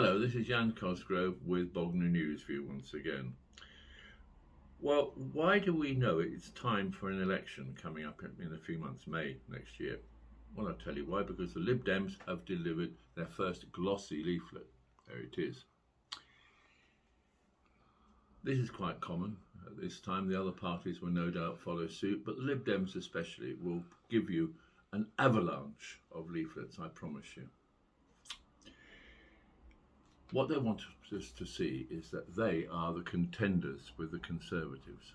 Hello, this is Jan Cosgrove with Bognor Newsview once again. Well, why do we know it's time for an election coming up in a few months, May next year? Well, I'll tell you why, because the Lib Dems have delivered their first glossy leaflet. There it is. This is quite common. At this time, the other parties will no doubt follow suit, but the Lib Dems especially will give you an avalanche of leaflets, I promise you. What they want us to see is that they are the contenders with the Conservatives.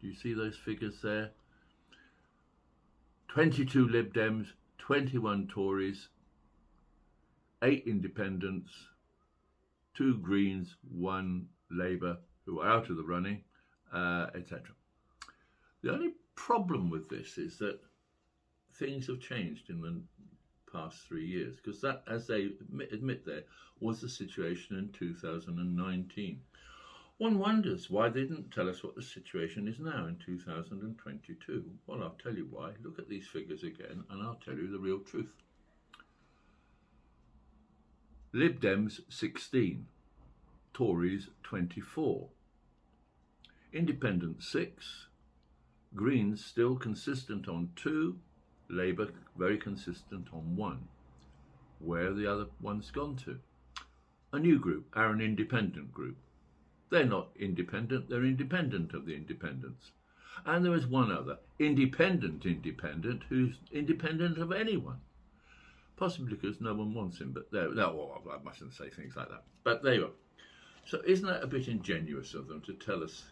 Do you see those figures there? 22 Lib Dems, 21 Tories, 8 Independents, 2 Greens, 1 Labour, who are out of the running, etc. The only problem with this is that things have changed in the past 3 years, because that, as they admit there, was the situation in 2019. One wonders why they didn't tell us what the situation is now in 2022. Well, I'll tell you why. Look at these figures again and I'll tell you the real truth. Lib Dems 16, Tories 24, Independents 6, Greens still consistent on 2, Labour very consistent on 1. Where are the other ones gone to? A new group, Arun Independent group. They're not independent, they're independent of the independents. And there is one other, independent, who's independent of anyone. Possibly because no one wants him, but well, I mustn't say things like that. But there you are. So isn't that a bit ingenuous of them to tell us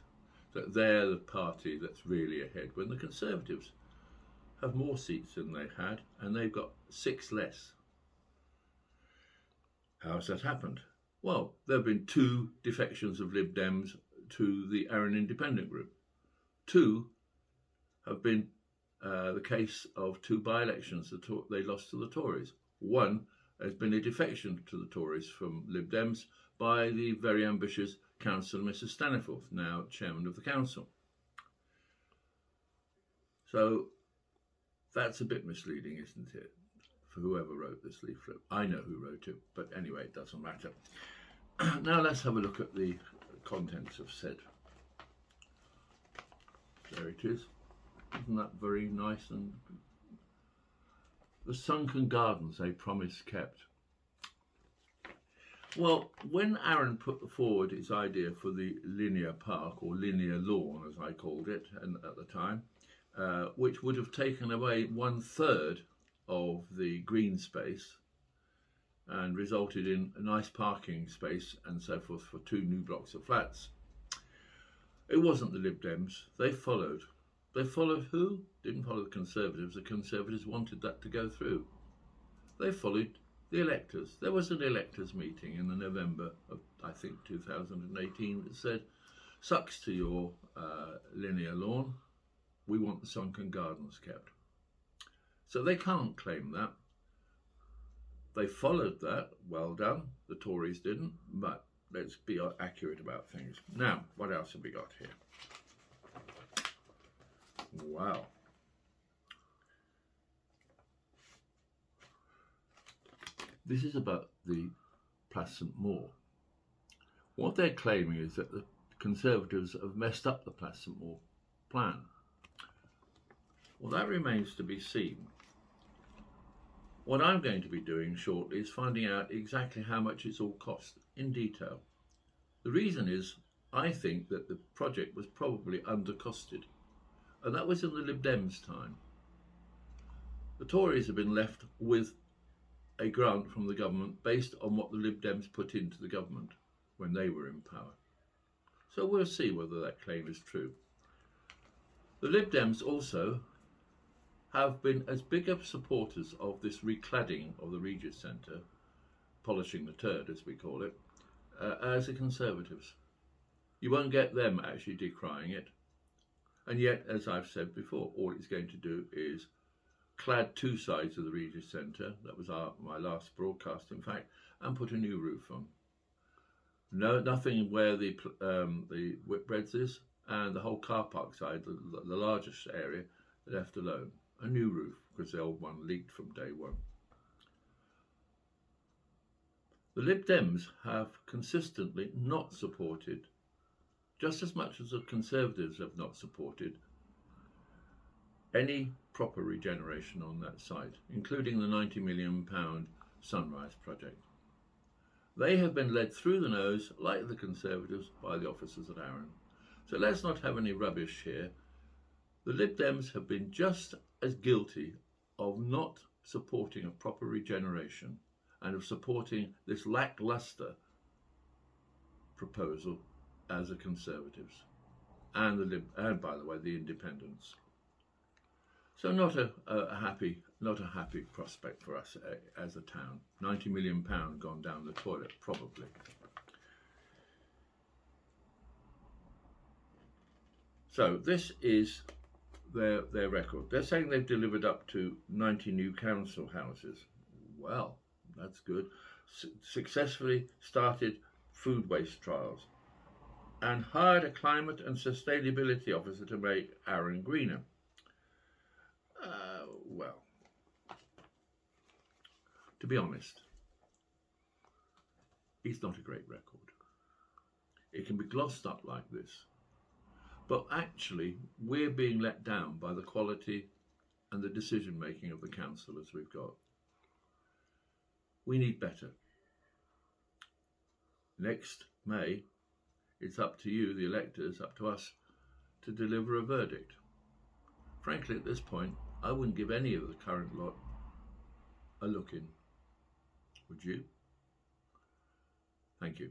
that they're the party that's really ahead, when the Conservatives have more seats than they had, and they've got 6 less. How has that happened? Well, there have been 2 defections of Lib Dems to the Arun Independent group. 2 have been the case of 2 by-elections that they lost to the Tories. 1 has been a defection to the Tories from Lib Dems by the very ambitious Councillor Mrs Staniforth, now Chairman of the Council. So that's a bit misleading, isn't it, for whoever wrote this leaflet? I know who wrote it, but anyway, it doesn't matter. Now let's have a look at the contents of said. There it is. Isn't that very nice? And the sunken gardens, a promise kept. Well, when Arun put forward his idea for the linear park, or linear lawn as I called it at the time, which would have taken away 1/3 of the green space and resulted in a nice parking space and so forth for 2 new blocks of flats. It wasn't the Lib Dems. They followed. They followed who? Didn't follow the Conservatives. The Conservatives wanted that to go through. They followed the electors. There was an electors meeting in the November of, I think, 2018 that said, sucks to your linear lawn. We want the sunken gardens kept. So they can't claim that. They followed that, well done. The Tories didn't, but let's be accurate about things. Now, what else have we got here? Wow. This is about the Place St Maur. What they're claiming is that the Conservatives have messed up the Place St Maur plan. Well, that remains to be seen. What I'm going to be doing shortly is finding out exactly how much it's all cost in detail. The reason is, I think that the project was probably undercosted, and that was in the Lib Dems' time. The Tories have been left with a grant from the government based on what the Lib Dems put into the government when they were in power. So we'll see whether that claim is true. The Lib Dems also have been as big of supporters of this recladding of the Regis Centre, polishing the turd as we call it, as the Conservatives. You won't get them actually decrying it. And yet, as I've said before, all it's going to do is clad 2 sides of the Regis Centre, that was my last broadcast in fact, and put a new roof on. No, nothing where the Whitbreads is, and the whole car park side, the largest area, left alone. A new roof, because the old one leaked from day one. The Lib Dems have consistently not supported, just as much as the Conservatives have not supported, any proper regeneration on that site, including the £90 million Sunrise project. They have been led through the nose, like the Conservatives, by the officers at Arun. So let's not have any rubbish here. The Lib Dems have been just as guilty of not supporting a proper regeneration and of supporting this lacklustre proposal as the Conservatives and by the way, the Independents. So not a happy prospect for us as a town. £90 million gone down the toilet, probably. So this is their record. They're saying they've delivered up to 90 new council houses. Well, that's good. Successfully started food waste trials and hired a climate and sustainability officer to make Arun greener. Well, to be honest, it's not a great record. It can be glossed up like this, but actually we're being let down by the quality and the decision making of the councillors we've got. We need better. Next May, it's up to you, the electors, up to us, to deliver a verdict. Frankly, at this point, I wouldn't give any of the current lot a look in. Would you? Thank you.